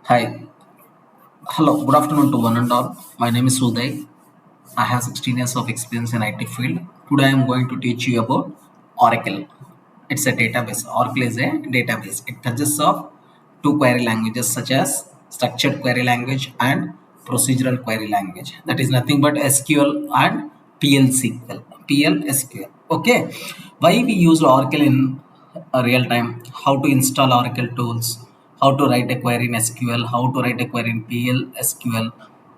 Hi, hello, good afternoon to one and all. My name is Udayit. I have 16 years of experience in IT field. Today I am going to teach you about Oracle. It's a database. Oracle is a database. It consists of two query languages such as structured query language and procedural query language. That is nothing but SQL and PLSQL. PLSQL. Okay. Why we use Oracle in real time? How to install Oracle tools? How to write a query in SQL? How to write a query in PLSQL?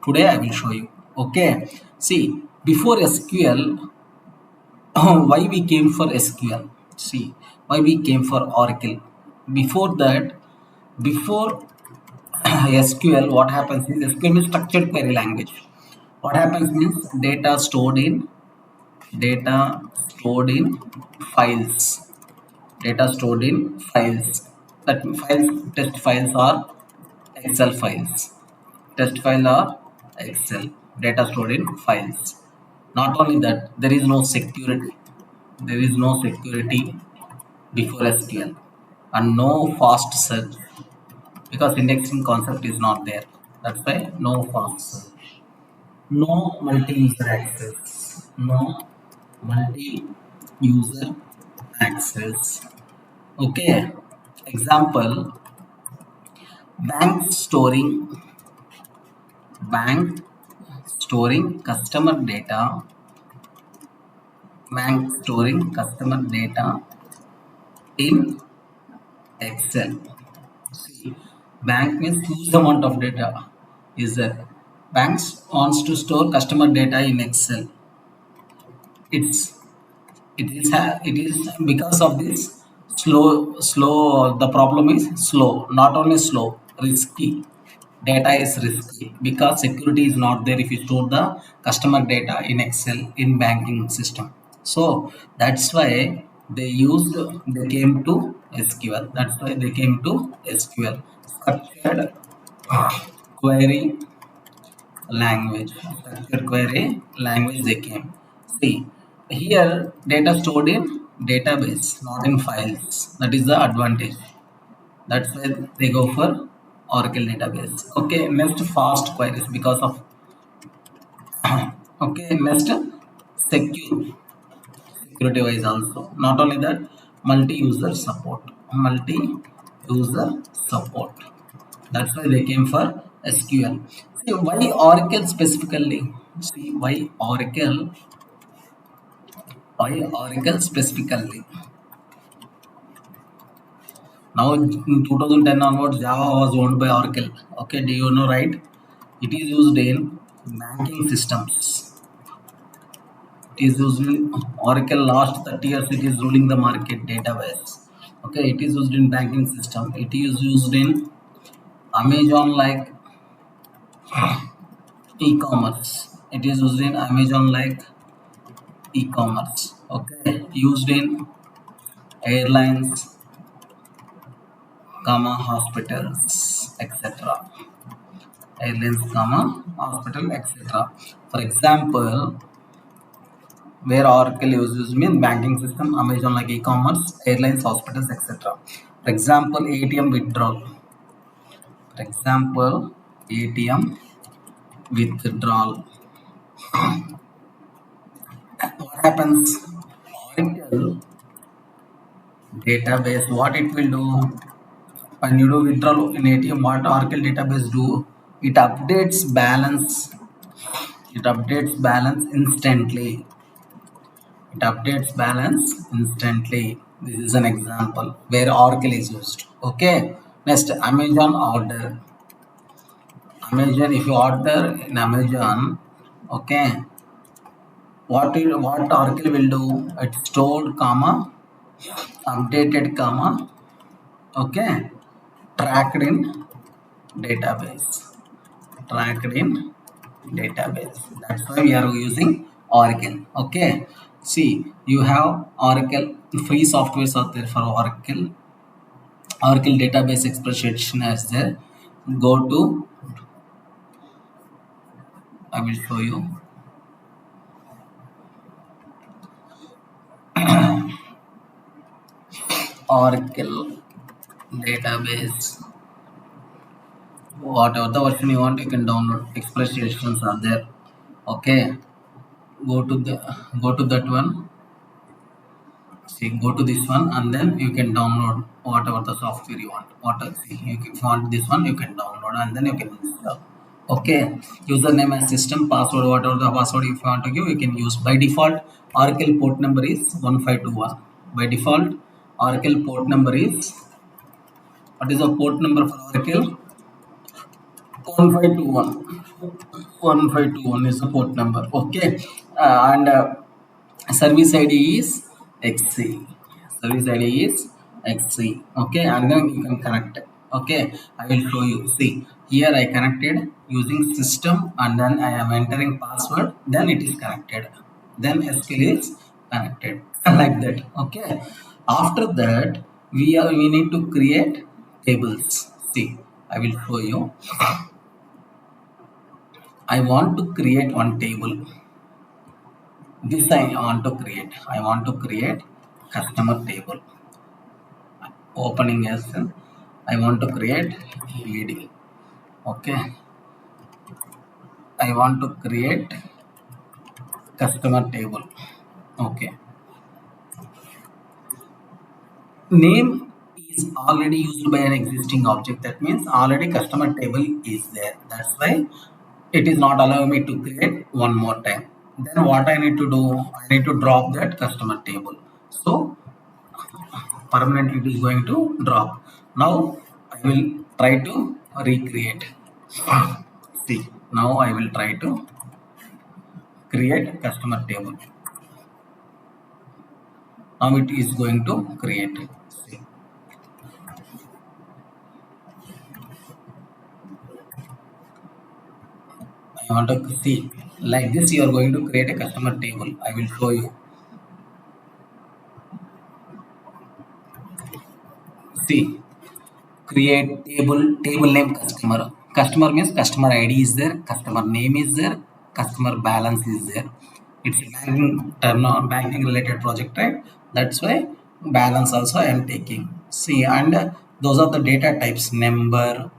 Today I will show you. Okay. See, before SQL, why we came for SQL? See, why we came for Oracle? Before that, before SQL, what happens is SQL is structured query language. What happens means data stored in files. Data stored in files. That files, test files are Excel files. Test file are Excel. Data stored in files. Not only that, there is no security. There is no security before SQL and no fast search because indexing concept is not there. That's why no fast search. No multi-user access. No multi-user access. Okay. Example: bank bank storing customer data. Bank storing customer data in Excel. See, bank means huge amount of data. Is that banks wants to store customer data in Excel. It's it is because of this slow. The problem is slow. Not only slow, risky. Data is risky because security is not there if you store the customer data in Excel in banking system. So that's why they came to SQL. That's why they came to SQL, structured query language. Structured query language they came. See, here data stored in database, not in files. That is the advantage. That's why they go for Oracle database. Okay, next fast queries because of okay, next secure security wise also. Not only that, multi-user support. Multi-user support. That's why they came for SQL. See why Oracle specifically. See why Oracle specifically. Now in 2010 onwards, Java was owned by Oracle. Okay, do you know right? It is used in banking systems. It is used in Oracle last 30 years. It is ruling the market database. Okay, it is used in banking system. It is used in Amazon like e-commerce. It is used in Amazon like e-commerce. Okay, used in airlines, comma hospitals, etc. Airlines, comma hospital, etc. For example, where Oracle uses mean banking system, Amazon like e-commerce, airlines, hospitals, etc. For example, ATM withdrawal. For example, ATM withdrawal. What happens? Oracle database. What it will do when you do withdrawal in ATM? What Oracle database do? It updates balance. It updates balance instantly. It updates balance instantly. This is an example where Oracle is used. Okay. Next, Amazon order. Amazon, if you order in Amazon, okay, what Oracle will do? It stored, comma, updated, comma, okay, tracked in database. Tracked in database. That's why we are using Oracle. Okay. See, you have Oracle free softwares out there for Oracle. Oracle database expression as there. Go to, I will show you. Oracle database whatever the version you want, you can download. Expressions are there. Okay, go to the go to that one. See, go to this one, and then you can download whatever the software you want. See, if you want this one, you can download, and then you can install. Okay, username and system password, whatever the password if you want to give, you can use. By default, Oracle port number is 1521. By default, Oracle port number is, what is the port number for Oracle? 1521. 1521 is the port number. Okay, and service ID is XC. Service ID is XC. Okay, and then you can connect. Okay, I will show you. See, here I connected using system, and then I am entering password, then it is connected, then SQL is connected like that. Okay, after that we need to create tables. See, I will show you. I want to create one table. This I want to create. I want to create customer table. Opening as I want to create ED. Okay. I want to create customer table. Okay. Name is already used by an existing object. That means already customer table is there. That's why it is not allowing me to create one more time. Then what I need to do? I need to drop that customer table. So permanently it is going to drop. Now I will try to recreate. See, now I will try to create customer table. Now it is going to create. See, I want to see like this. You are going to create a customer table. I will show you. See, create table name customer means customer ID is there, customer name is there, customer balance is there. It's a banking related project, right? That's why balance also I am taking. See, and those are the data types. Number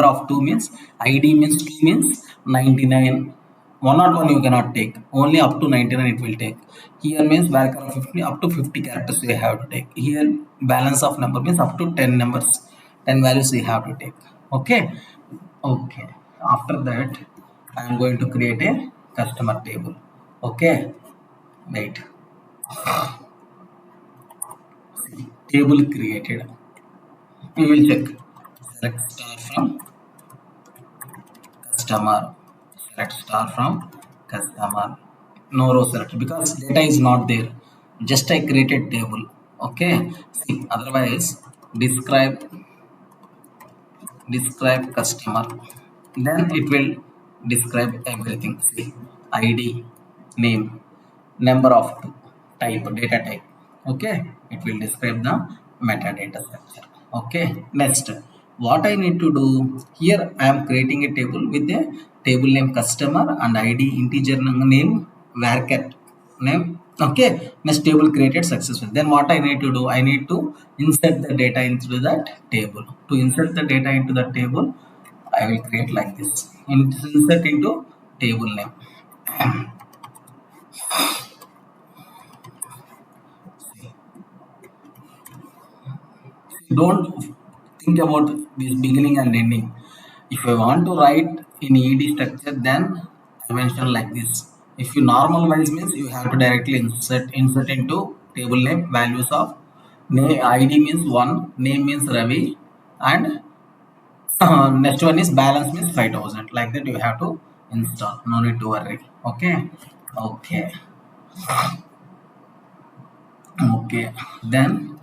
of 2 means, ID means 2 means 99. 101 you cannot take, only up to 99 it will take. Here means value of 50, up to 50 characters you have to take. Here balance of number means up to 10 numbers, 10 values you have to take. Okay. Okay, after that I am going to create a customer table. Okay, wait. Table created. We will check. Select star from customer. Select star from customer. No row selected because data is not there. Just I created table. Okay. See, otherwise describe customer. Then it will describe everything. See, ID, name, number of type, data type. Okay, it will describe the metadata structure. Okay, next, what I need to do here, I am creating a table with a table name customer and ID integer name varchar name. Okay, next table created successfully. Then what I need to do, I need to insert the data into that table. To insert the data into the table, I will create like this. Insert into table name. Don't think about this beginning and ending. If I want to write in ED structure, then I mention like this. If you normalize means you have to directly insert into table name values of name. ID means 1, name means Ravi, and next one is balance means 5000. Like that you have to install. No need to worry. Okay. Okay. Okay. Then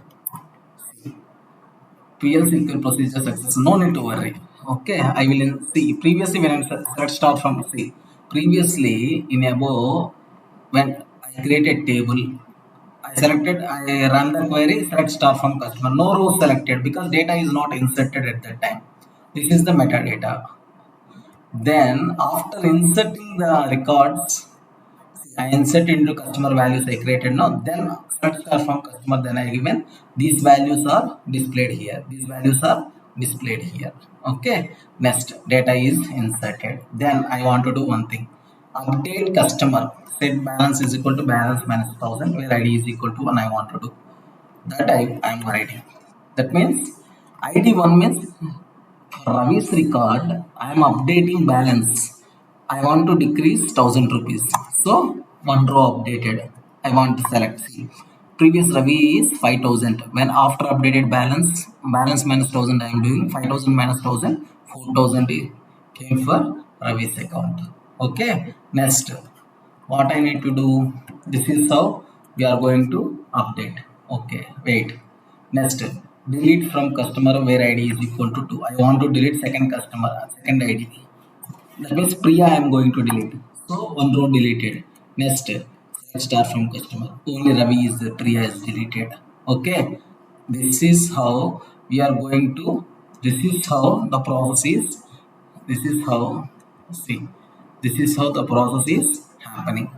PLSQL procedure success. No need to worry. Okay, I will see. Previously, when I let's start from C. Previously, in above, when I created table, I run the query, select star from customer. No row selected because data is not inserted at that time. This is the metadata. Then, after inserting the records, I insert into customer values I created now. Then select star from customer. Then I given these values are displayed here. These values are displayed here. Okay, next data is inserted. Then I want to do one thing. Update customer. Set balance is equal to balance minus 1000 where ID is equal to 1. I want to do that. I am writing. That means ID 1 means Ravi's record, I am updating balance. I want to decrease 1000 rupees. So one row updated. I want to select C. Previous Ravi is 5000. When after updated balance minus 1000 I am doing 5000 minus 1000, 4000 came for Ravi's account. Okay. Next, what I need to do? This is how we are going to update. Okay. Wait. Next, delete from customer where ID is equal to 2. I want to delete second customer, second ID. That means Priya I am going to delete. So one row deleted. Next, select star from customer. Only Ravi is Priya is deleted. Okay. This is how we are going to. This is how the process is. This is how. See. This is how the process is happening.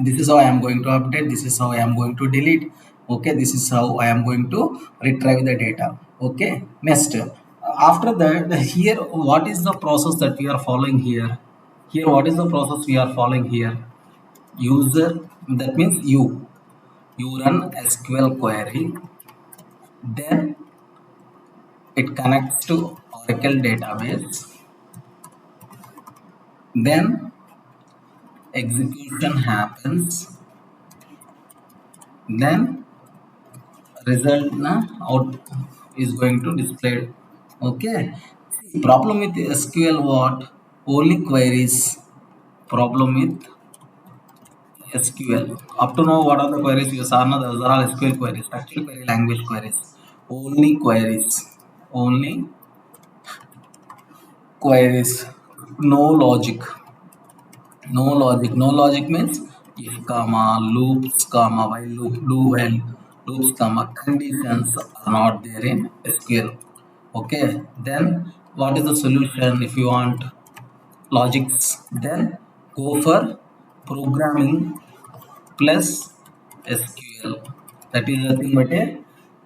This is how I am going to update, this is how I am going to delete. Okay, this is how I am going to retrieve the data. Okay, next, after that, here what is the process that we are following here? Here what is the process we are following here? User, that means you run SQL query, then it connects to Oracle database, then execution happens, then result na out is going to display. Okay, problem with SQL, what? Only queries. Problem with SQL, up to now what are the queries you are? No, those are all SQL queries, structural query, language queries. Only queries, only queries, no logic. No logic means if comma, loops comma, while loop, do while, loops comma, conditions are not there in SQL. Okay, then what is the solution? If you want logics, then go for programming plus SQL. That is nothing but a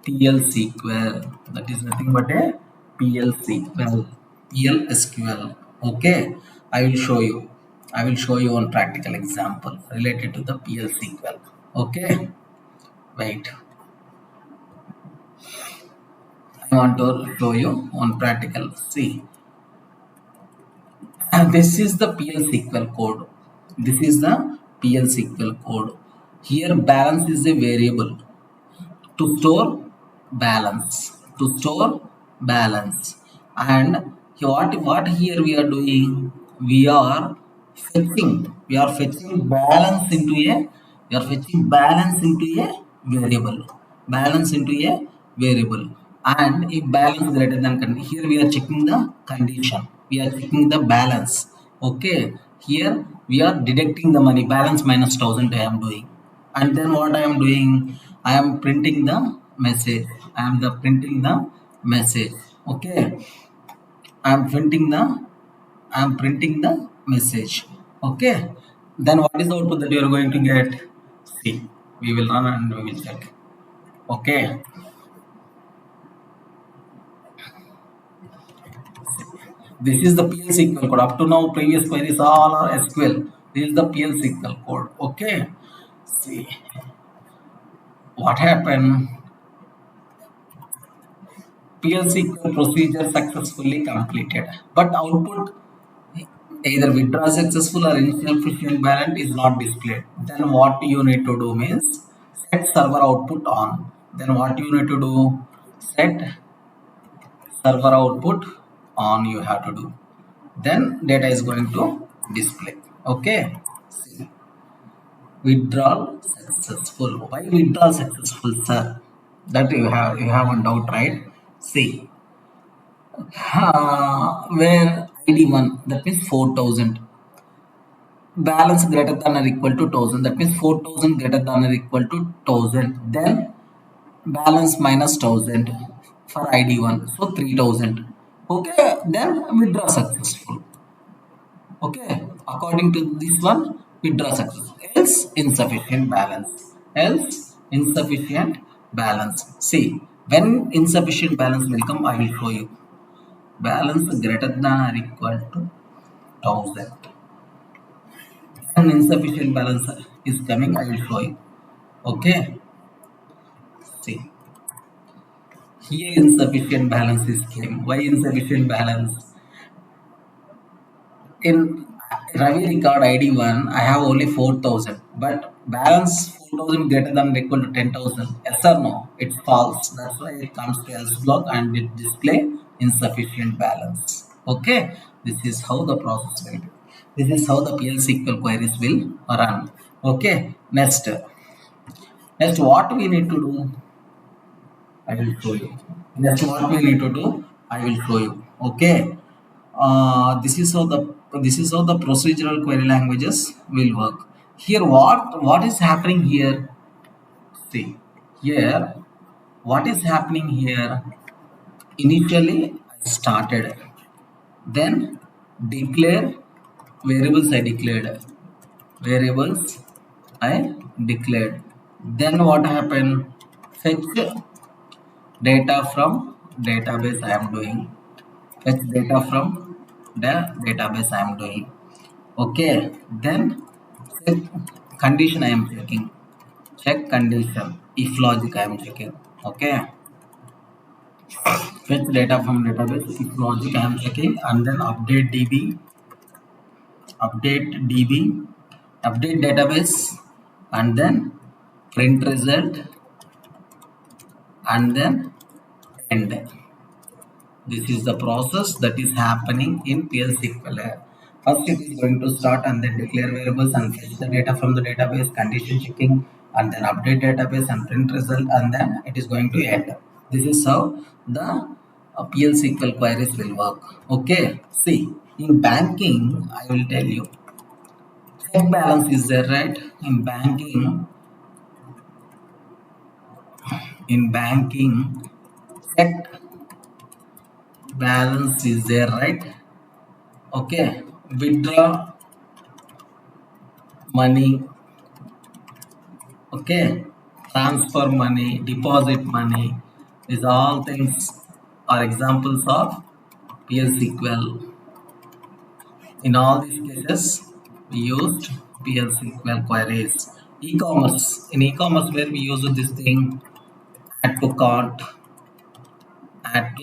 PLSQL. That is nothing but a PLSQL. PLSQL. Okay, I will show you. I will show you one practical example related to the PLSQL. Okay, wait. I want to show you one practical. See, and this is the PLSQL code. This is the PLSQL code. Here balance is a variable to store balance, to store balance. And what here we are doing? We are fetching balance into a, we are fetching balance into a variable, balance into a variable. And if balance greater than here we are checking the condition, we are checking the balance. Okay, here we are deducting the money, balance minus 1000 I am doing. And then what I am doing, I am printing the message, I am the printing the message. Okay, I am printing the message. Okay, then what is the output that you are going to get? See, we will run and we will check. Okay, this is the PLSQL code. Up to now previous queries all are SQL. This is the PLSQL code. Okay, see what happened. PLSQL procedure successfully completed, but output either withdraw successful or insufficient balance is not displayed. Then what you need to do means set server output on. Then what you need to do, set server output on, you have to do. Then data is going to display. Okay, see, withdrawal successful. Why withdrawal successful, sir? That you have a doubt, right? See, where ID1, that means 4000, balance greater than or equal to 1000, that means 4000 greater than or equal to 1000, then balance minus 1000 for ID1, so 3000. Okay, then withdraw successful. Okay, according to this one, withdraw successful, else insufficient balance, else insufficient balance. See, When insufficient balance will come, I will show you. Balance greater than or equal to 1000. When insufficient balance is coming, I will show you. Okay. See, here insufficient balance is came. Why insufficient balance? In Ravi record ID 1, I have only 4,000, but balance 4,000 greater than or equal to 10,000. Yes or no? It's false. That's why it comes to else block and it display insufficient balance. Okay, this is how the process will be. This is how the PLSQL queries will run. Okay, next what we need to do, I will show you. Next what we need to do, I will show you. Okay. This is how the procedural query languages will work. Here, what is happening here? See, here, what is happening here? Initially, I started, then declare variables I declared. Variables I declared. Then what happened? Fetch data from database I am doing. Fetch data from the database I am doing. Okay, then check condition I am checking. Check condition. If logic I am checking. Okay, fetch data from database. If logic I am checking, and then update DB, update database, and then print result, and then end. This is the process that is happening in PLSQL. First, it is going to start and then declare variables and fetch the data from the database, condition checking, and then update database and print result, and then it is going to end. This is how the PLSQL queries will work. Okay. See, in banking, I will tell you. Check balance is there, right? In banking, check balance is there, right? Okay, withdraw money, okay, transfer money, deposit money, these all things are examples of PLSQL. In all these cases, we used PLSQL queries. E-commerce, in e-commerce where we use this thing, add to cart, add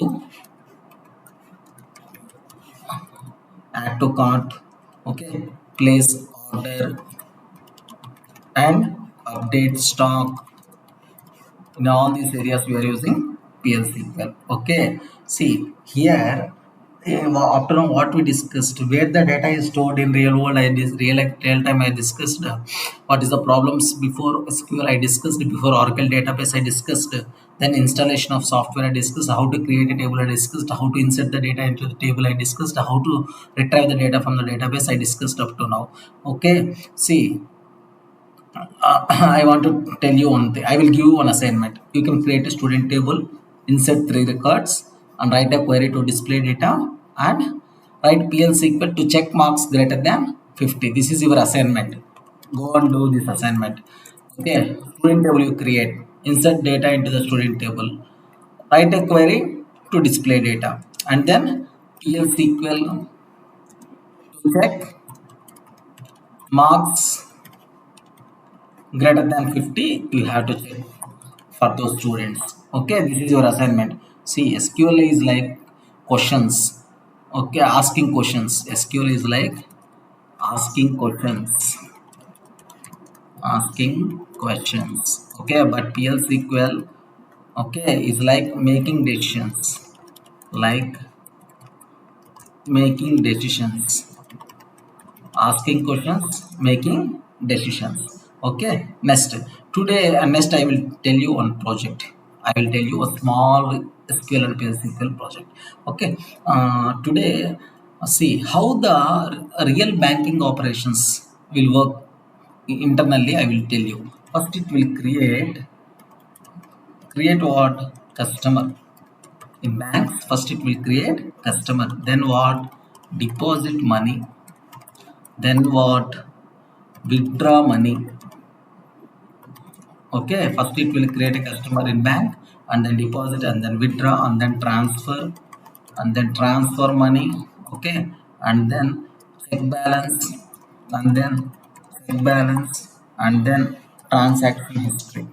to cart, okay, place order and update stock. In all these areas we are using PLSQL. Okay, see here, after what we discussed, where the data is stored in real world, real time I discussed what is the problems before SQL I discussed, before Oracle database I discussed, then installation of software I discussed, how to create a table I discussed, how to insert the data into the table I discussed, how to retrieve the data from the database I discussed up to now. Okay, see, I want to tell you one thing. I will give you one assignment. You can create a student table, insert 3 records, and write a query to display data, and write PLSQL to check marks greater than 50. This is your assignment. Go and do this assignment. Okay, student table you create. Insert data into the student table. Write a query to display data, and then PLSQL to check marks greater than 50, you have to check for those students. Okay, this is your assignment. See, SQL is like questions. Okay, asking questions. SQL is like asking questions. Okay, but PLSQL, okay, is like making decisions. Like making decisions. Asking questions, making decisions. Okay, next I will tell you one project. I will tell you a small SQL and PLSQL project. Okay, today, see how the real banking operations will work internally. I will tell you. First, it will create what? Customer. In banks, first it will create customer, then what? Deposit money, then what? Withdraw money. Okay, first it will create a customer in bank, and then deposit, and then withdraw, and then transfer, and then transfer money. Okay, and then check balance, and then check balance, and then transaction history.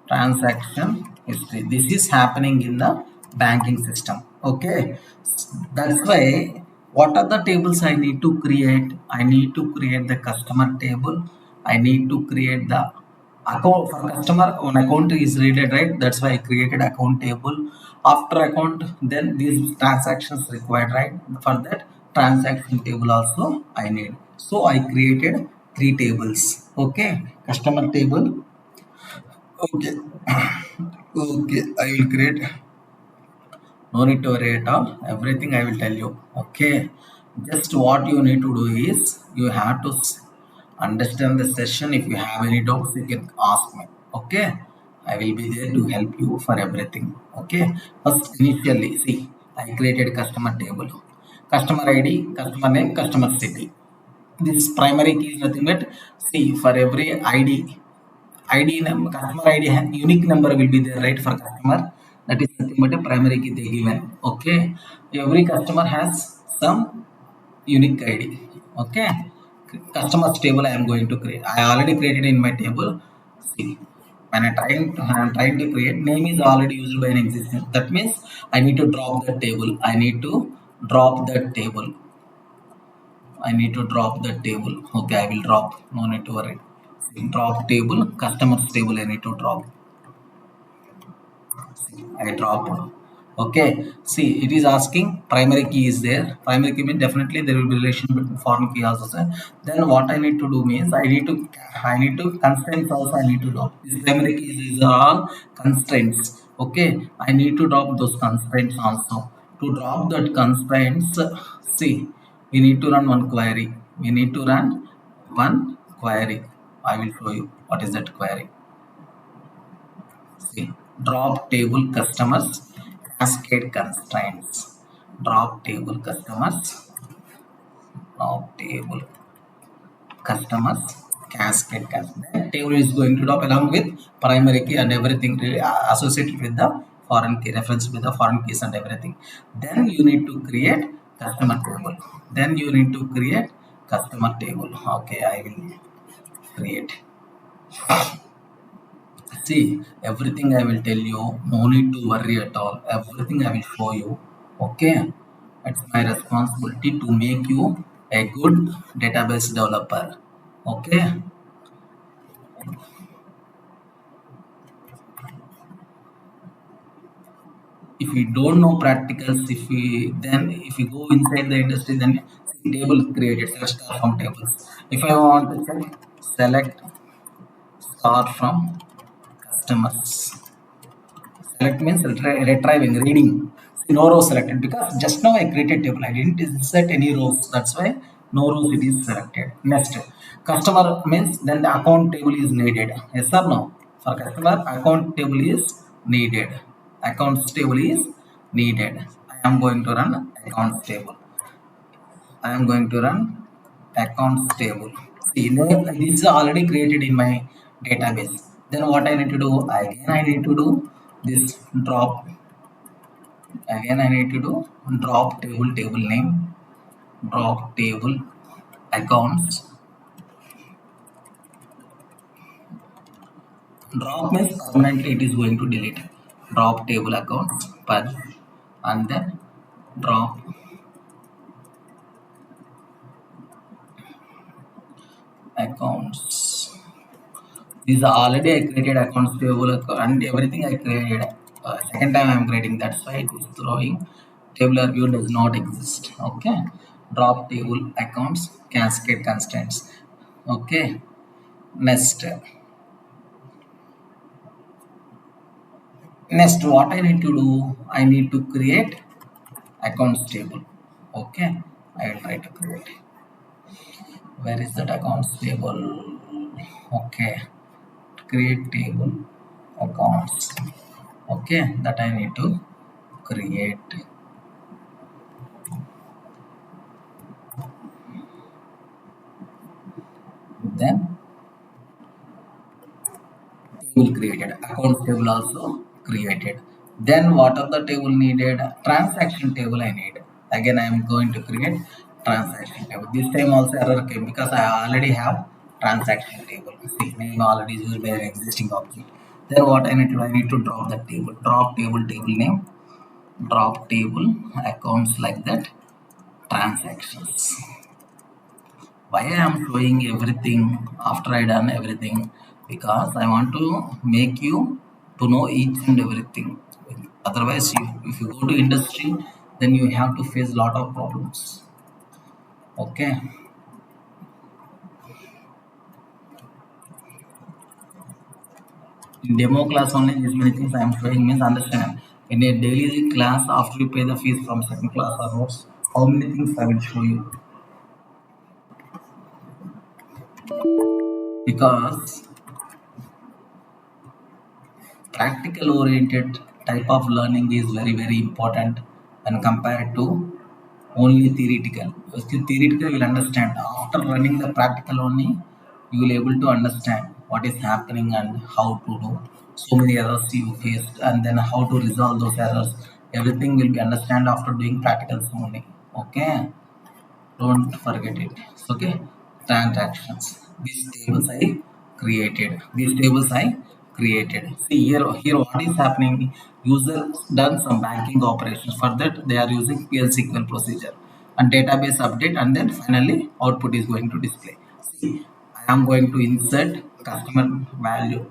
Transaction history. This is happening in the banking system. Okay, that's why what are the tables I need to create? I need to create the customer table. I need to create the account for customer. One account is rated, right? That's why I created account table. After account, then these transactions required, right? For that transaction table also I need. So I created three tables. Okay, customer table. Okay, okay, I will create. No need to worry at all. Everything I will tell you. Okay, just what you need to do is you have to understand the session. If you have any doubts, you can ask me. Okay, I will be there to help you for everything. Okay, first initially, see, I created customer table, customer ID, customer name, customer city. This primary key is nothing but, see, for every ID number, customer ID unique number will be there, right, for customer. That is nothing but a primary key they given. Okay, every customer has some unique ID. Okay, customers table I am going to create. I already created in my table. See, when I am trying to create, name is already used by an existing. That means I need to drop the table. I need to drop that table. I need to drop the table. Okay, I will drop. No need to worry. Drop table, customers table. I need to drop. I dropped. Okay. See, it is asking primary key is there. Primary key means definitely there will be relation between foreign key also. Sir. Then what I need to do means I need to constraints also I need to drop. These primary keys, these are all constraints. Okay. I need to drop those constraints also. To drop that constraints, see, we need to run one query. We need to run one query. I will show you what is that query. See, drop table customers, cascade constraints. Drop table customers, drop table customers, cascade constraints. That table is going to drop along with primary key and everything really associated with the foreign key, reference with the foreign keys and everything. Then you need to create customer table. Then you need to create customer table. Okay, I will create. See, everything I will tell you, no need to worry at all. Everything I will show you. Okay? It's my responsibility to make you a good database developer. Okay? If we don't know practicals, if we go inside the industry, then table created, select star from tables. If I want to check, select star from customers. Select means retrieving, reading. See, no row selected because just now I created table. I didn't insert any rows. That's why no rows it is selected. Next, customer means then the account table is needed. Yes or no? For customer, account table is needed. Accounts table is needed. I am going to run accounts table. I am going to run accounts table. See, this is already created in my database. Then what I need to do? Again, I need to do this drop. Again, I need to do drop table, table name, drop table accounts. Drop means permanently it is going to delete. Drop table accounts per, and then drop accounts. These are already I created accounts table and everything I created. Second time I am creating, that's why it is throwing tabular view does not exist. Okay, drop table accounts cascade constraints. Okay, next what I need to do, I need to create accounts table. Okay, I will try to create. Where is that accounts table? Okay, create table accounts. Okay, that I need to create. Then table created, accounts table also created. Then what are the table needed? Transaction table I need. Again, I am going to create transaction table. This time also error came because I already have transaction table. See, name already used by an existing object. Then what I need to do? I need to drop the table. Drop table, table name, drop table, accounts like that, transactions. Why I am showing everything after I done everything? Because I want to make you to know each and everything. Otherwise, if you go to industry, then you have to face lot of problems. Okay. In demo class only, these many things I am showing means understand. In a daily class, after you pay the fees from second class onwards, how many things I will show you? Because practical oriented type of learning is very important when compared to only theoretical. Because theoretical you'll understand. After running the practical only, you will able to understand what is happening and how to do. So many errors you faced and then how to resolve those errors. Everything will be understand after doing practicals only. Okay. Don't forget it. Okay. Transactions. These tables I created. These tables I created. See here what is happening? User done some banking operations. For that they are using PLSQL procedure and database update, and then finally output is going to display. See, I am going to insert customer value,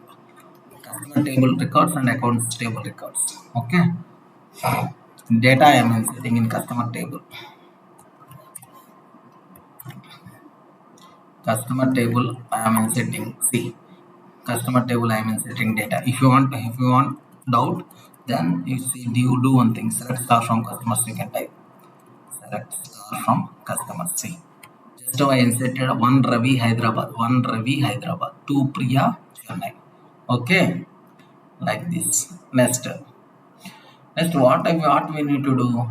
customer table records and accounts table records. Okay. Data I am inserting in customer table. Customer table I am inserting. See, customer table I am inserting data. If you want doubt, then you see, do you do one thing? Select star from customers. You can type select star from customers. See, just now I inserted one Ravi Hyderabad, one Ravi Hyderabad, two Priya Chennai. Okay, like this. Next what we need to do?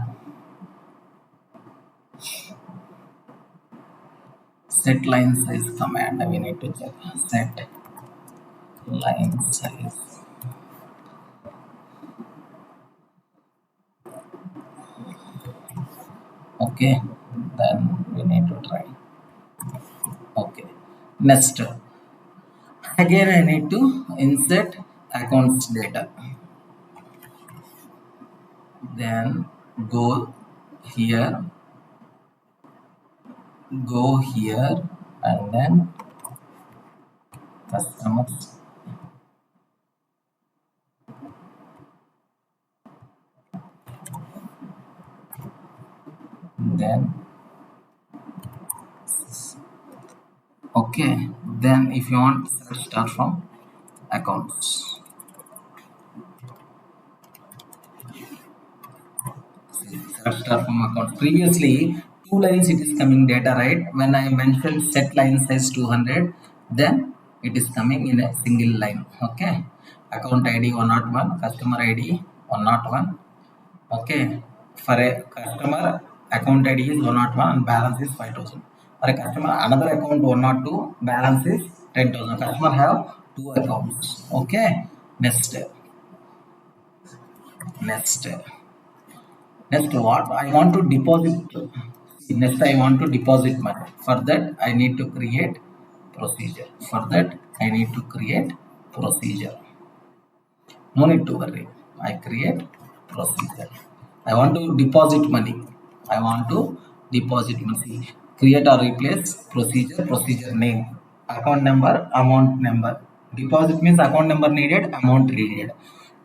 Set line size command. We need to check set line size. Okay, then we need to try. Okay, next again I need to insert accounts data, then go here, go here, and then customers, then okay, then if you want, start from accounts. Start from accounts. Previously, two lines it is coming data, right? When I mentioned set line size 200, then it is coming in a single line. Okay. Account ID 101, customer ID 101. Okay. For a customer, account ID is 101 and balance is 5,000. For a customer, another account 102, balance is 10,000. Customer have two accounts. Okay. Next. Next, what I want to deposit. Next, I want to deposit money. For that, I need to create procedure. For that, I need to create procedure. No need to worry. I create procedure. I want to deposit money. I want to deposit money. Create or replace procedure. Procedure name. Account number. Amount number. Deposit means account number needed. Amount needed.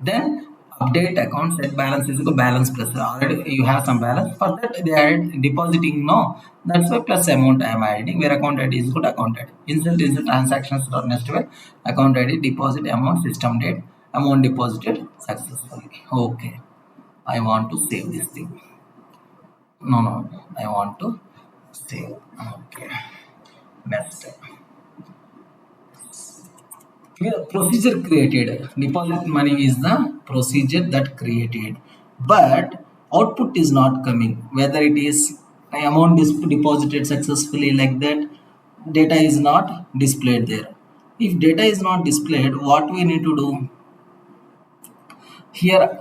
Then update account set balance is equal balance plus. Already you have some balance. For that they added depositing. No. That's why plus amount I am adding. Where account ID is good account ID. Insert transactions next way. Account ID, deposit amount, system date. Amount deposited successfully. Okay, I want to save this thing. No, I want to save. Okay, next. Here, procedure created. Deposit money is the procedure that created, but output is not coming. Whether it is amount is deposited successfully like that, data is not displayed there. If data is not displayed, what we need to do? Here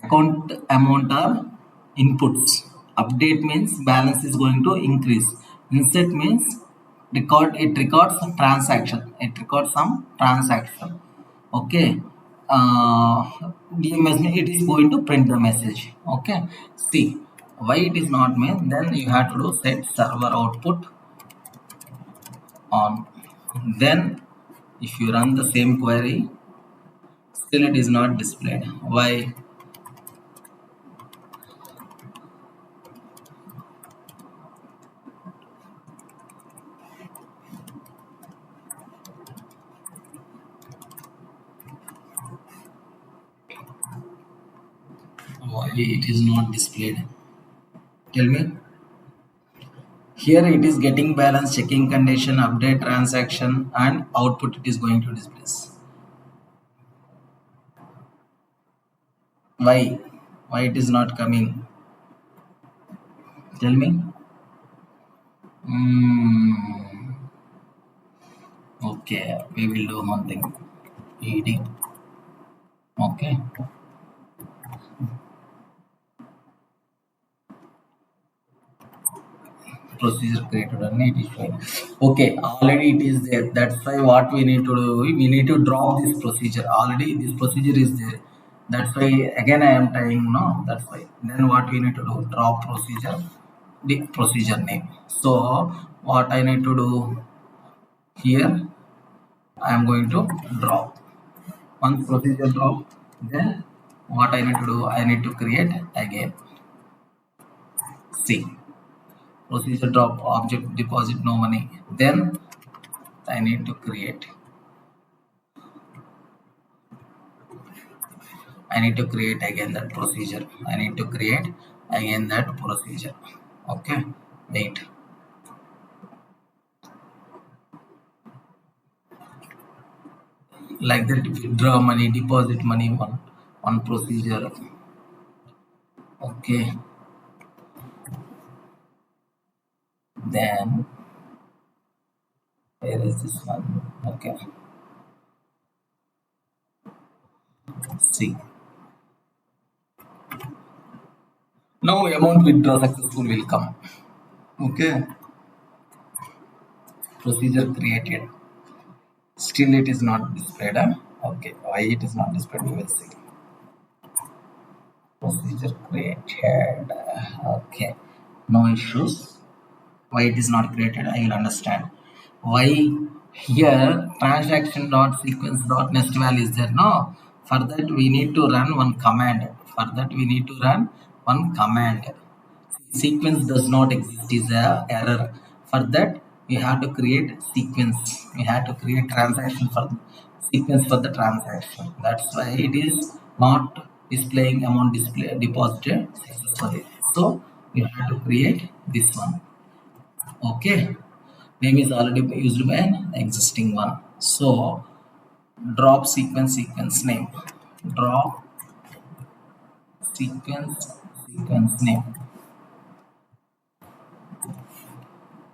account amount are inputs. Update means balance is going to increase. Insert means records some transaction. It records some transaction. Okay. Uh, DMS means it is going to print the message. Okay. See why it is not mean, then you have to do set server output on. Then if you run the same query, still it is not displayed. Why? Why it is not displayed? Tell me. Here it is getting balance, checking condition, update transaction, and output it is going to display. Why? Why it is not coming? Tell me. Hmm. Okay, we will do one thing. ED. Okay. Procedure created and it is fine. Okay, already it is there. That's why what we need to do, we need to drop this procedure. Already this procedure is there. That's why again I am tying no. That's why. Then what we need to do, drop procedure, the procedure name. So what I need to do here, I am going to drop. Once procedure drop, then what I need to do, I need to create again. See, procedure drop object deposit no money. Then I need to create. I need to create again that procedure. I need to create again that procedure. Okay. Wait. Like that, withdraw money, deposit money, one procedure. Okay. Then where is this one? Okay. See. Now amount withdraw successful will come. Okay. Procedure created. Still it is not displayed. Huh? Okay. Why it is not displayed? We will see. Procedure created. Okay. No issues. Why it is not created, I will understand. Why here transaction dot sequence dot nest value is there? No. For that we need to run one command. For that we need to run one command. Sequence does not exist is a error. For that we have to create sequence. We have to create transaction for sequence for the transaction. That's why it is not displaying amount display deposited successfully. So we have to create this one. Okay, name is already used by an existing one. So drop sequence name. Drop sequence name.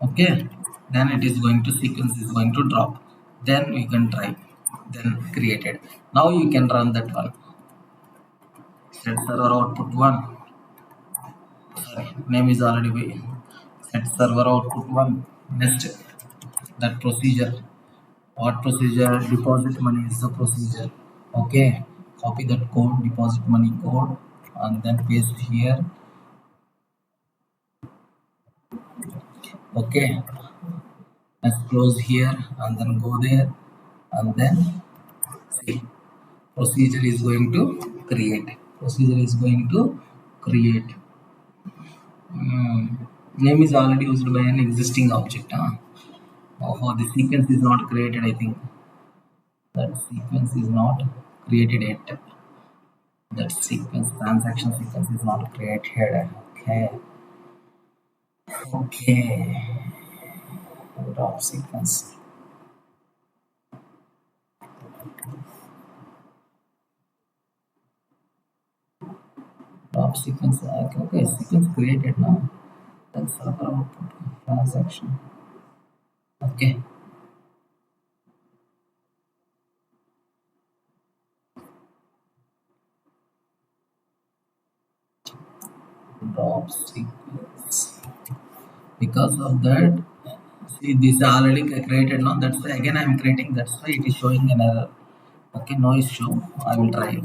Okay, then it is going to sequence is going to drop. Then we can try. Then created. Now you can run that one. Set server output one. Sorry, name is already by set server output one. Next that procedure. What procedure? Deposit money is the procedure. Okay, copy that code, deposit money code, and then paste here. Okay, let's close here and then go there, and then see, procedure is going to create. Procedure is going to create. Name is already used by an existing object. Huh? Oh, the sequence is not created. I think that sequence is not created yet. That sequence, transaction sequence is not created. Okay. Okay. Drop sequence. Drop sequence. Okay, sequence created now. Then server output transaction. Okay. drop sequence. Because of that, see this is already created now. That's why again I am creating. That's why it is showing an error. Okay, no issue. I will try.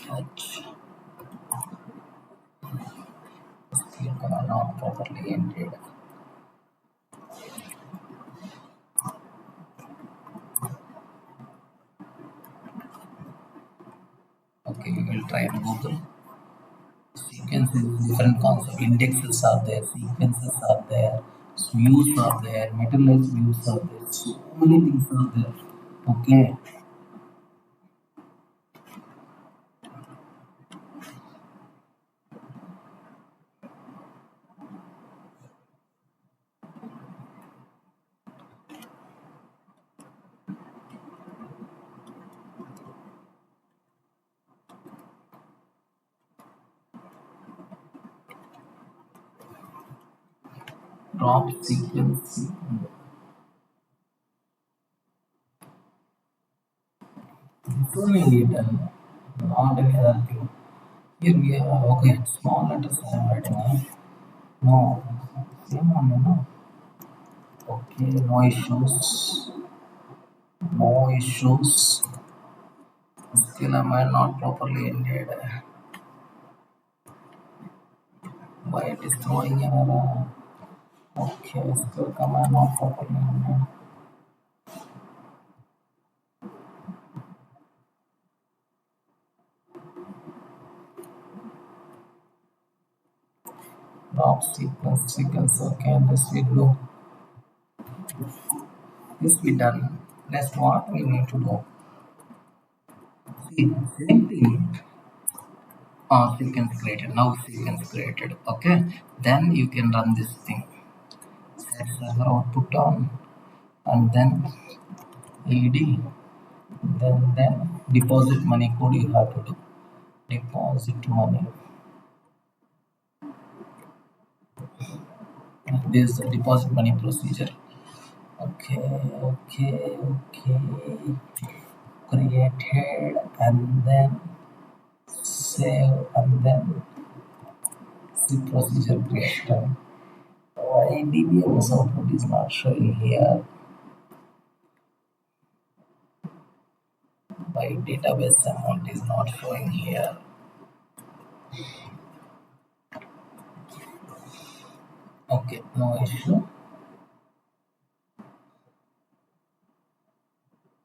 Touch. Click on not properly ended. Okay, we will try and Google. Sequence is different concept. Indexes are there, sequences are there, views are there, materialized views are there. So many things are there. Okay, drop sequence. It's only done, not any other thing. Here we have okay, small letters I am writing. No, same one, no. Okay, no issues. No issues. Still, am I not properly ended? Why it is throwing an error? Okay, still command not properly ended. Drop sequence. Okay, this we do. This we done. Next, what we need to do? See, same thing. Sequence created. Now sequence created. Okay, then you can run this thing. Set server output on, and then ED. Then deposit money code you have to do. Deposit money. This is the deposit money procedure. Okay. Created and then save and then see procedure creation. Why DBMS output is not showing here? Why database amount is not showing here? Okay, no issue.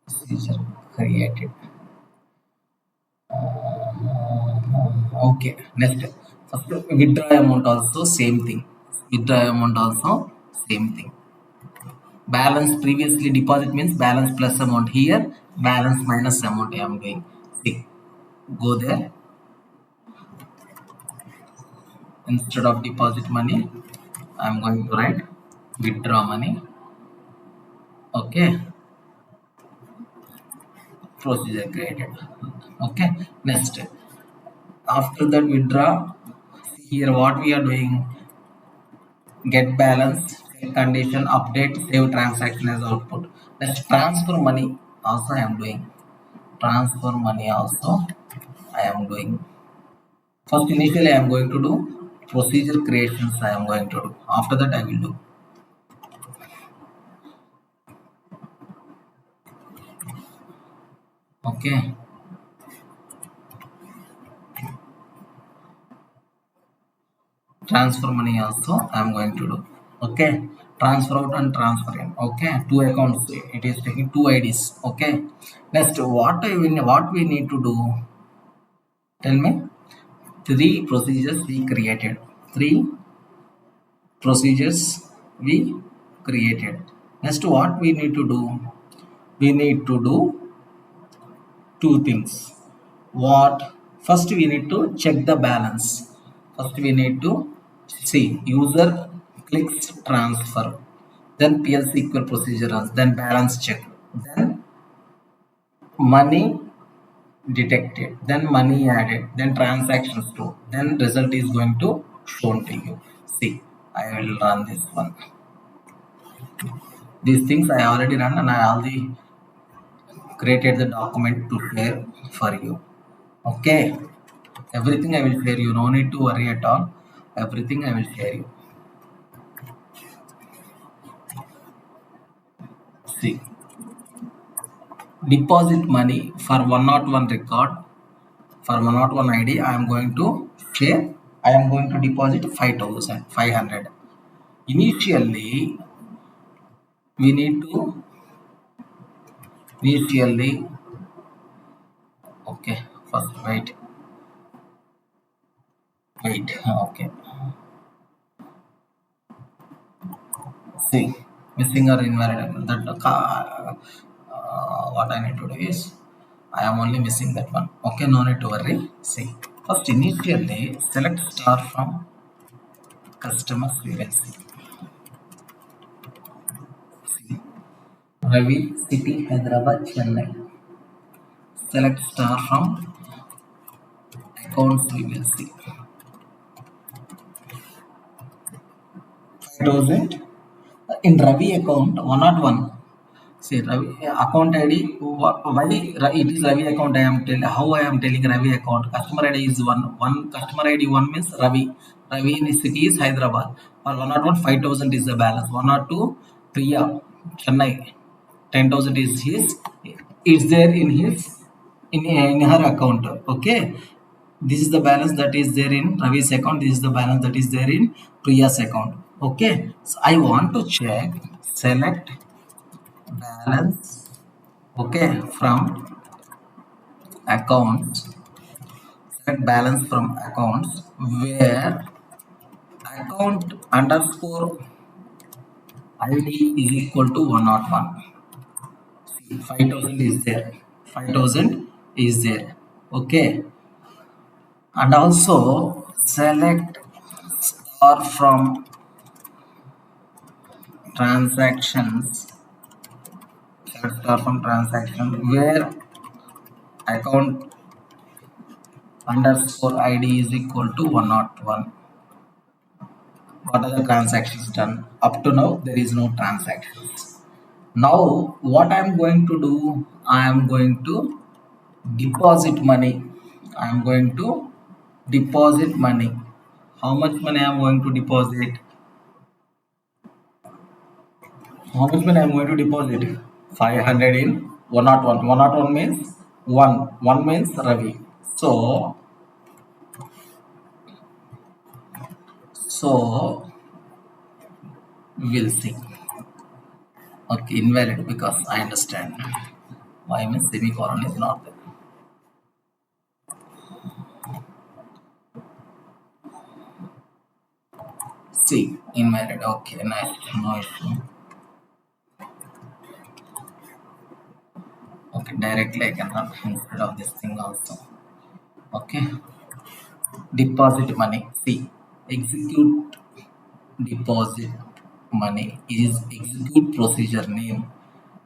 Procedure created. Okay, next. First, withdraw amount also same thing. Withdraw amount also same thing. Balance previously deposit means balance plus amount here, balance minus amount I am doing. See, go there instead of deposit money, I am going to write withdraw money. Okay, procedure created. Okay, next after that withdraw. Here what we are doing, get balance, set condition, update, save transaction as output. Next transfer money also I am doing. Transfer money also I am doing. First initially I am going to do procedure creations I am going to do. After that I will do. Okay. Transfer money also I am going to do. Okay. Transfer out and transfer in. Okay. Two accounts. It is taking two IDs. Okay. Next, what we need to do? Tell me. Three procedures we created. Three procedures we created. Next, what we need to do? We need to do two things. What? First, we need to check the balance. First, we need to see user clicks transfer, then PLSQL procedure runs, then balance check, then money detected, then money added, then transactions stored, then result is going to shown to you. See, I will run this one. These things I already run and I already created the document to share for you. Okay. Everything I will share you. No need to worry at all. Everything I will share you. See, deposit money for 101 record, for 101 ID. I am going to share. I am going to deposit 5,500. Initially, we need to initially. Okay, first wait. Okay, see, missing or invalid. That what I need to do is I am only missing that one. Okay, no need to worry. See, first initially select star from customer frequency. See, Ravi, City, Hyderabad, Chennai. Select star from accounts frequency. 5,000 in Ravi account 101. See, Ravi, account ID, why it is Ravi account? I am telling how I am telling Ravi account. Customer ID is one. One customer ID one means Ravi. Ravi in the city is Hyderabad. For 101, 5,000 is the balance. 102, Priya, Chennai, 10,000 is his. It's there in his in her account. Okay, this is the balance that is there in Ravi's account. This is the balance that is there in Priya's account. Okay, so I want to check. Select balance. Okay, from accounts. Select balance from accounts where account underscore ID is equal to 101. 5,000 is there. 5,000 is there. Okay, and also select star from transactions. Select star from transaction where account underscore ID is equal to 101. What are the transactions done? Up to now, there is no transactions. Now, what I am going to do, I am going to deposit money. I am going to deposit money. How much money I am going to deposit? How much money I am going to deposit? 500 in 101. 101 means 1. 1 means Ravi. So we will see. Okay, invalid because I understand. Why means semicolon is not there. See, invalid. Okay, nice. No issue. Okay, directly I can run instead of this thing also. Okay, deposit money. See, execute deposit money is execute procedure name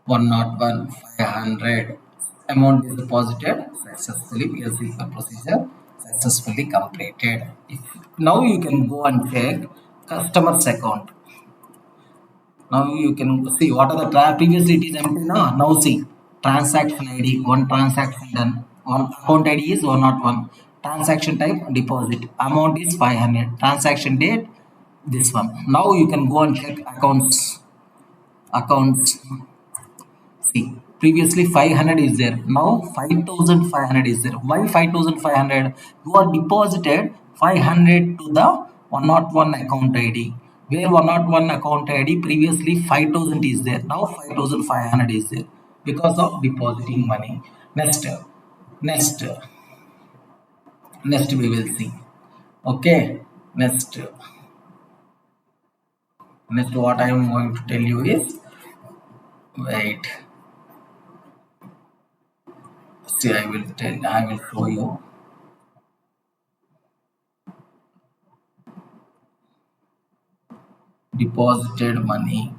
101 500. Amount is deposited successfully. PLSQL procedure successfully completed. Now you can go and check customer's account. Now you can see what are the previously it is empty now. Now see transaction ID, one transaction done. One account ID is 101. Transaction type deposit. Amount is 500. Transaction date this one. Now you can go and check accounts. Accounts. See, previously 500 is there. Now 5,500 is there. Why 5,500? You are deposited 500 to the 101 account ID. Where 101 account ID previously 5,000 is there. Now 5,500 is there because of depositing money. Next, next we will see. Okay, next what I am going to tell you is wait. See, I will show you. Deposited money.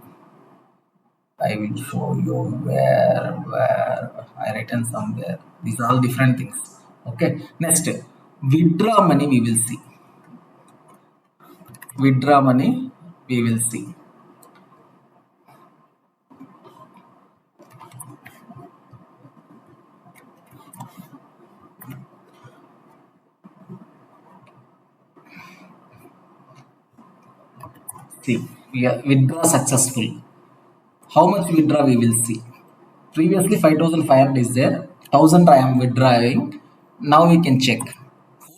I will show you where I written somewhere. These are all different things. Okay. Next, withdraw money we will see. Withdraw money we will see. See, we are withdraw successful. How much withdraw we will see. Previously 5,500 is there. 1,000 I am withdrawing. Now we can check.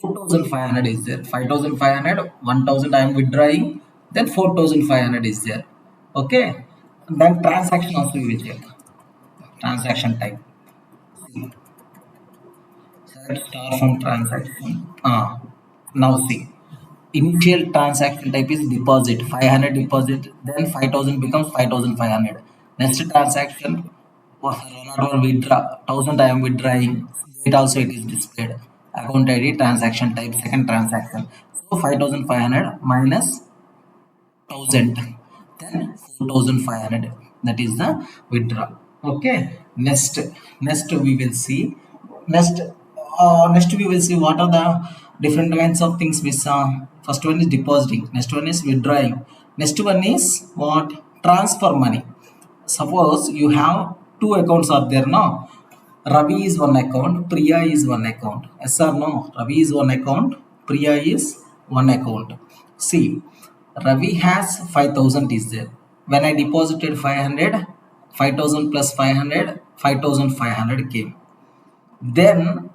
4,500 is there. 5,500, 1,000 I am withdrawing. Then 4,500 is there. Okay. Then transaction also we will check. Transaction type. See, select star from transaction. Now see. Initial transaction type is deposit. 500 deposit. Then 5,000 becomes 5,500. Next transaction was another withdraw. 1,000 I am withdrawing. It also it is displayed. Account ID, transaction type, second transaction. So 5,500 minus 1,000, then 4,500. That is the withdraw. Okay. Next we will see. Next we will see what are the different kinds of things we saw. First one is depositing. Next one is withdrawing. Next one is what? Transfer money. Suppose you have two accounts are there now. Ravi is one account, Priya is one account. Yes or no? Ravi is one account, Priya is one account. See, Ravi has 5,000 is there. When I deposited 500, 5,000 plus 500, 5,500 came. Then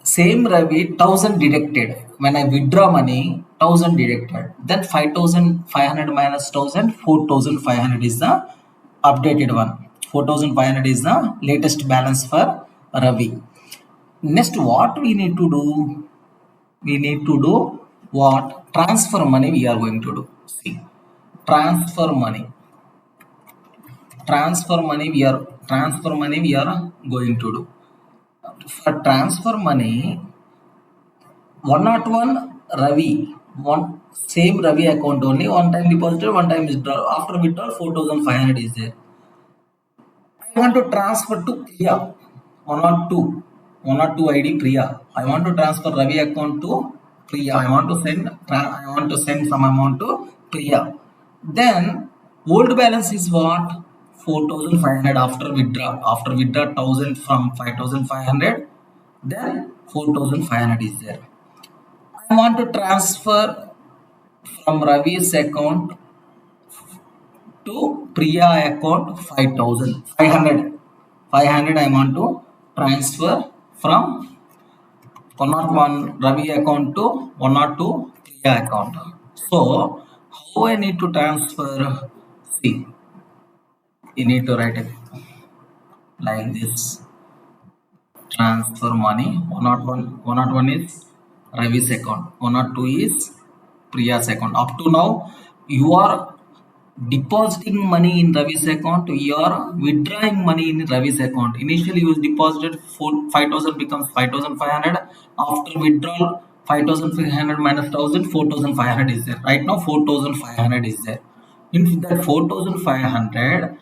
same Ravi 1,000 deducted. When I withdraw money, 1,000 deducted. Then 5,500 minus 1,000, 4,500 is the updated one. 4,500 is the latest balance for Ravi. Next, what we need to do? We need to do what? Transfer money we are going to do. See, transfer money. Transfer money we are going to do. For transfer money, 101 Ravi, one same Ravi account only, one time deposited, one time withdrawal. After withdrawal, 4,500 is there. I want to transfer to Priya, 102 ID Priya. I want to transfer Ravi account to Priya. I want to send some amount to Priya. Then old balance is what? 4,500 after withdraw. After withdraw 1,000 from 5,500, then 4,500 is there. I want to transfer from Ravi's account to Priya account 5,000. 500 I want to transfer from 101 Ravi account to 102 Priya account. So how I need to transfer? See, you need to write it like this. Transfer money. 101 is Ravi's account. 102 is Priya's account. Up to now, you are depositing money in Ravi's account. You are withdrawing money in Ravi's account. Initially, you deposited 5,000 becomes 5,500. After withdrawal, 5,500 minus 1,000, 4,500 is there. Right now, 4,500 is there. In that 4,500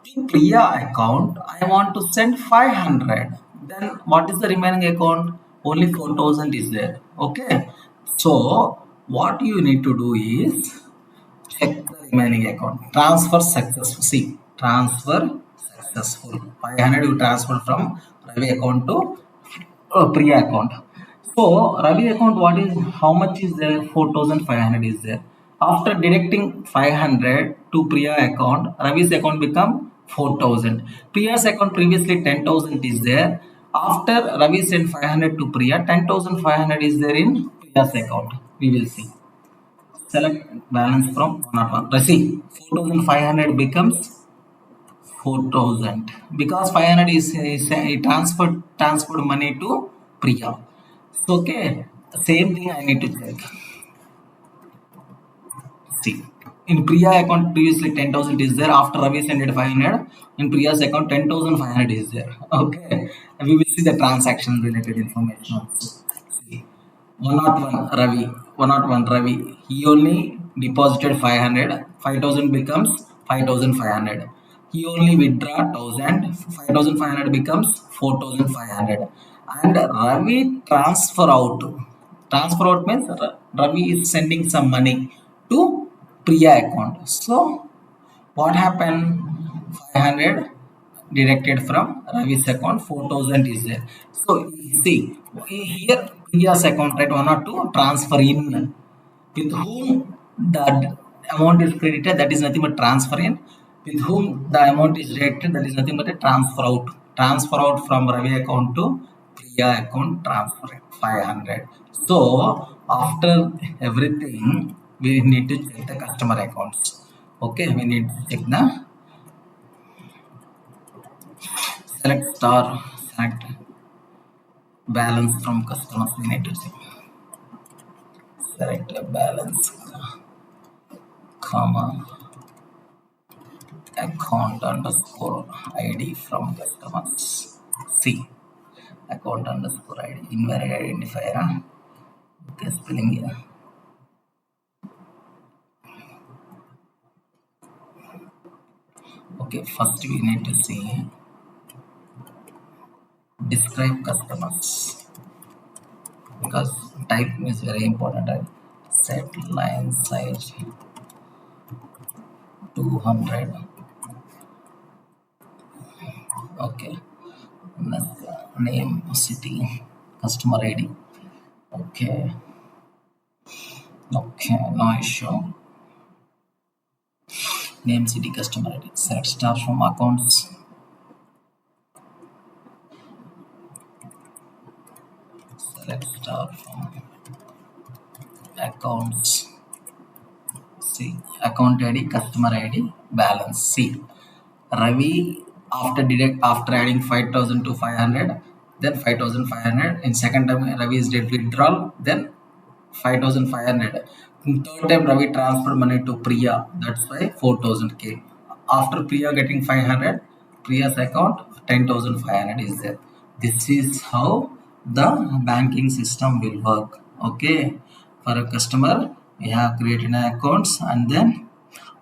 to Priya account, I want to send 500. Then what is the remaining account? Only 4,000 is there. Okay. So what you need to do is check the remaining account. Transfer successful. See, transfer successful. 500 you transfer from Ravi account to Priya account. So Ravi account, what is, how much is there? 4,500 is there. After deducting 500 to Priya account, Ravi's account become 4,000. Priya's account previously 10,000 is there. After Ravi sent 500 to Priya, 10,500 is there in Priya's account. We will see. Select balance from 101. See, 4,500 becomes 4,000 because 500 is transferred money to Priya. So, okay, same thing I need to check. See, in Priya account previously 10,000 is there. After Ravi sent 500, in Priya's account 10,500 is there. Okay, and we will see the transaction related information also. See, 101 Ravi, he only deposited 500, 5,000 becomes 5,500. He only withdraw 1,000, 5,500 becomes 4,500. And Ravi transfer out. Transfer out means Ravi is sending some money to Priya account. So what happened? 500 deducted from Ravi's account, 4,000 is there. So see, here Priya's account, right, 1 or 2 transfer in, with whom the amount is credited, that is nothing but transfer in. With whom the amount is directed, that is nothing but a transfer out. Transfer out from Ravi account to Priya account, transfer it 500. So after everything, we need to check the customer accounts. Okay, we need to check the select star, select balance from customers. We need to check select a balance, comma, account underscore ID from customers. C. Account underscore ID. Invalid identifier. Okay, spelling here. Okay, first we need to see describe customers because type is very important. Right? Set line size 200. Okay, next, name, city, customer ID. Okay, okay, no issue. Name, city, customer ID. Select star from accounts. Select star from accounts. See, account ID, customer ID, balance. See, Ravi after adding 5,000 to 500, then 5,500. In second time Ravi is did withdrawal, then 5,500. In third time Ravi transferred money to Priya. That's why 4,000 came. After Priya getting 500, Priya's account 10,500 is there. This is how the banking system will work. Okay, for a customer, we have created an accounts and then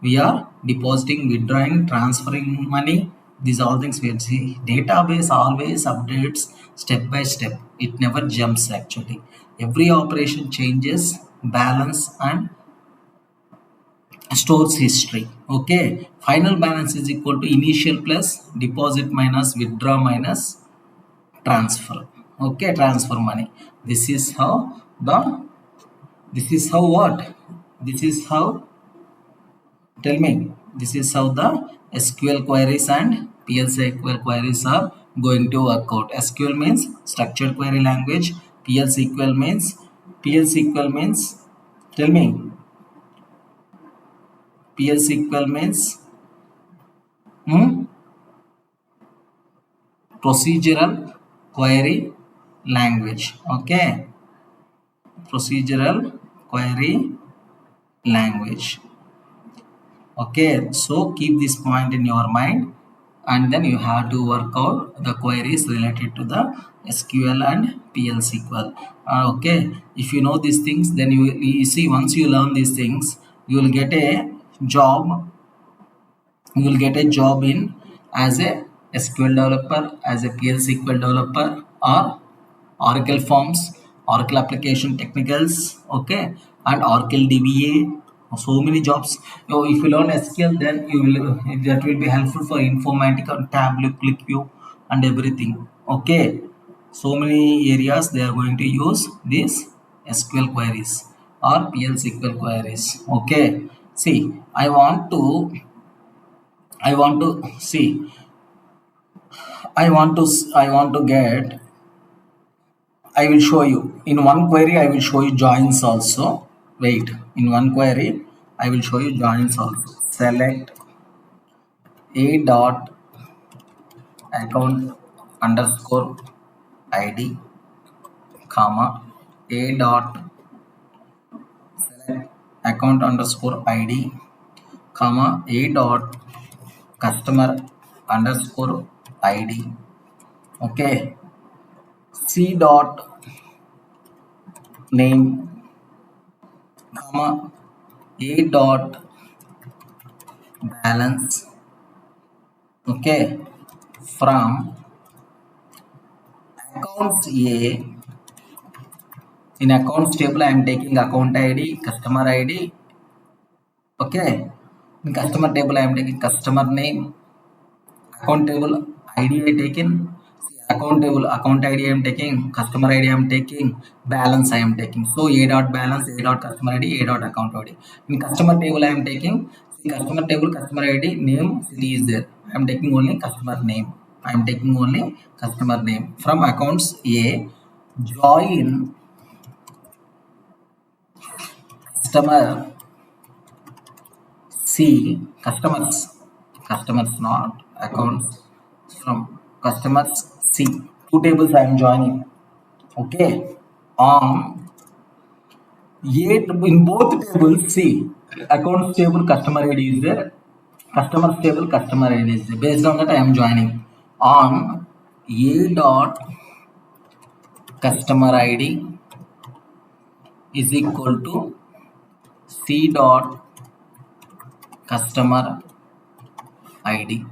we are depositing, withdrawing, transferring money. These all things we see. Database always updates step by step. It never jumps actually. Every operation changes, balance and stores history. Okay. Final balance is equal to initial plus deposit minus withdraw minus transfer. Okay, transfer money. This is how the this is how what? This is how Tell me, this is how the SQL queries and PLSQL queries are going to work out. SQL means structured query language. PLSQL means tell me, PLSQL means hmm, procedural query language. Okay, procedural query language. Okay, so keep this point in your mind and then you have to work out the queries related to the SQL and PLSQL. Okay, if you know these things, then you see once you learn these things, you will get a job. You will get a job in as a SQL developer, as a PLSQL developer, or Oracle Forms, Oracle Application Technicals, okay, and Oracle DBA. So many jobs. So if you learn SQL, then you will that will be helpful for Informatica, Tableau, ClickView, and everything. Okay, so many areas they are going to use these SQL queries or PLSQL queries. Okay, see, I want to see. I want to get I will show you. In one query, I will show you joins also. Wait, in one query, I will show you joins also. Select a dot account underscore ID, comma, a dot select account underscore ID, comma, a dot customer underscore ID. Okay. C dot name, comma, a dot balance. Okay, from accounts A. In accounts table, I am taking account ID, customer ID. Okay, in customer table, I am taking customer name. Account table ID I taken. account ID I am taking, customer ID I am taking, balance I am taking. So A dot balance, A dot customer ID, A dot account ID. In customer table I am taking, see customer table, customer ID, name, city is there. I am taking only customer name. I am taking only customer name. From accounts A, join customer C, customers not accounts from customers C. Two tables I am joining. Okay. On in both tables, see accounts table customer ID is there, customers table customer ID is there. Based on that, I am joining on A dot customer ID is equal to C dot customer ID.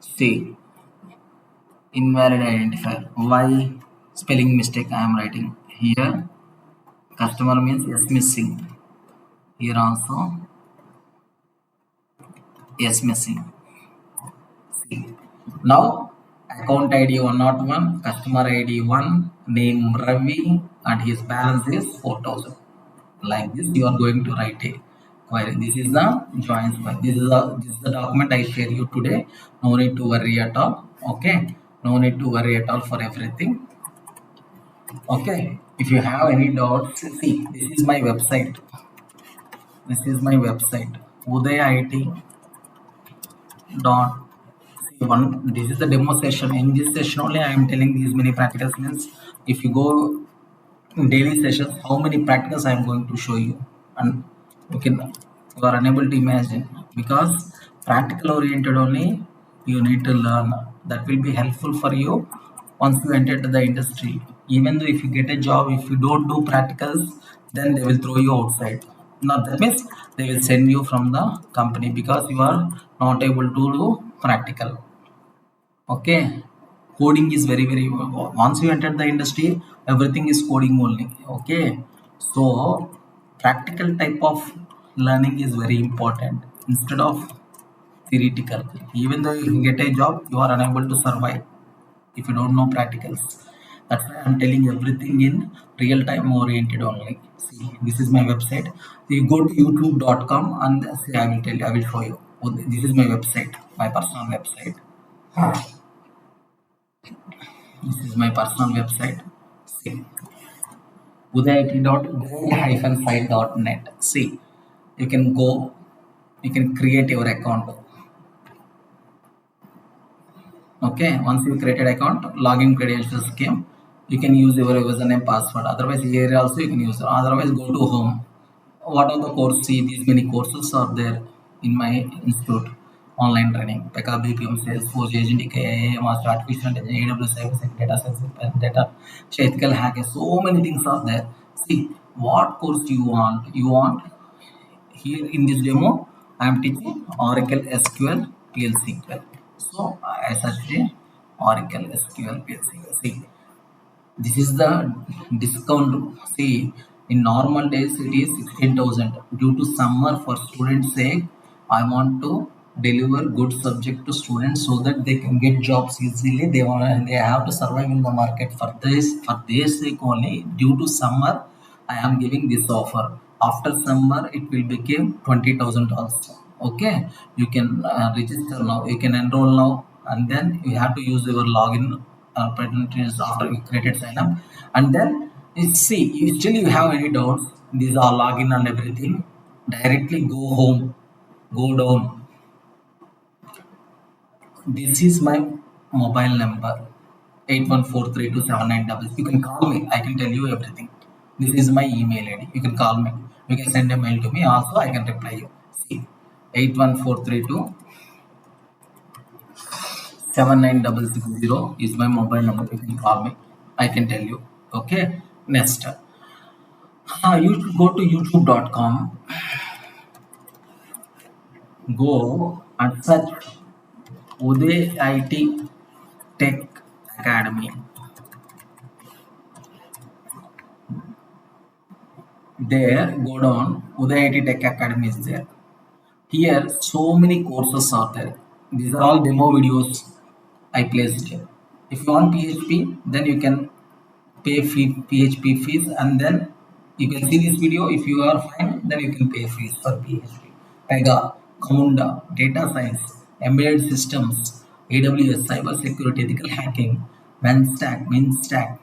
See invalid identifier. Why spelling mistake I am writing here? Customer means yes missing. Here also yes missing. Now account ID 101, customer ID 1, name Ravi, and his balance is 4,000. Like this, you are going to write a query. This is the joins query. This is the document I share you today. No need to worry at all. Okay. No need to worry at all for everything. Okay. If you have any doubts, see this is my website. This is my website. Udayit dot one. This is the demo session. In this session only I am telling these many practicals. Means if you go in daily sessions, how many practicals I am going to show you, and you are unable to imagine, because practical oriented only you need to learn. That will be helpful for you once you enter the industry. Even though if you get a job, if you don't do practicals, then they will throw you outside. Now that means they will send you from the company because you are not able to do practical. Okay, coding is very once you enter the industry, everything is coding only. Okay, so practical type of learning is very important instead of theoretical. Even though you get a job, you are unable to survive if you don't know practicals. That's why I'm telling everything in real time oriented only. See, this is my website. You go to youtube.com and see, I will tell you, I will show you. This is my website, my personal website. This is my personal website. See, udayit.grade-site.net. See, you can go, you can create your account. Okay, once you created account, login credentials came. You can use your username, password. Otherwise, here also you can use. Otherwise, go to home. What are the courses? See, these many courses are there in my institute. Online training, PK, BPM, Salesforce, Agent, KIA, Master Artificial Intelligence, AWS, Data Science, Data, ethical hackers. So many things are there. See, what course you want? You want here in this demo, I am teaching Oracle SQL PLSQL. So I searched Oracle SQL PLSQL. See, this is the discount. See, in normal days it is 16,000. Due to summer, for students' sake, I want to deliver good subject to students so that they can get jobs easily. They have to survive in the market. For their sake only, due to summer, I am giving this offer. After summer, it will become 20,000 also. Okay, you can register now. You can enroll now, and then you have to use your login presentations after you created sign up. And then you see, you still you have any doubts, these are login and everything, directly go home, go down. This is my mobile number, 81432790. You can call me, I can tell you everything. This is my email ID, you can call me, you can send a mail to me also, I can reply you. See, 81432 79660 is my mobile number. You can call me. I can tell you. Okay. Next. You should go to youtube.com. Go and search Udayit Tech Academy. There, go down. Udayit Tech Academy is there. Here, so many courses are there. These are all demo videos I placed here. If you want PHP, then you can pay PHP fees, and then you can see this video. If you are fine, then you can pay fees for PHP. Pega, Camunda, data science, embedded systems, AWS, cyber security, ethical hacking, MinStack,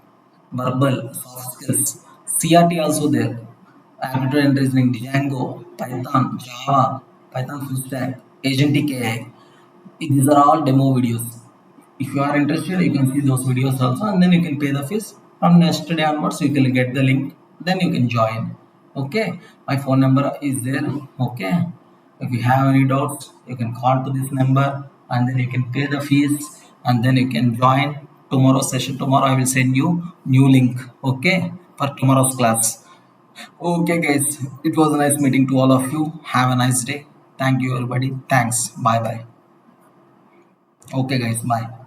verbal, soft skills, CRT also there, aptitude and reasoning, Django, Python, Java, Python full stack, agentic AI. These are all demo videos. If you are interested, you can see those videos also, and then you can pay the fees. From next day onwards, you can get the link, then you can join. Okay, my phone number is there. Okay, if you have any doubts, you can call to this number, and then you can pay the fees, and then you can join tomorrow's session. Tomorrow I will send you new link, okay, for tomorrow's class. Okay guys, it was a nice meeting to all of you. Have a nice day. Thank you everybody. Thanks. Bye bye. Okay guys, bye.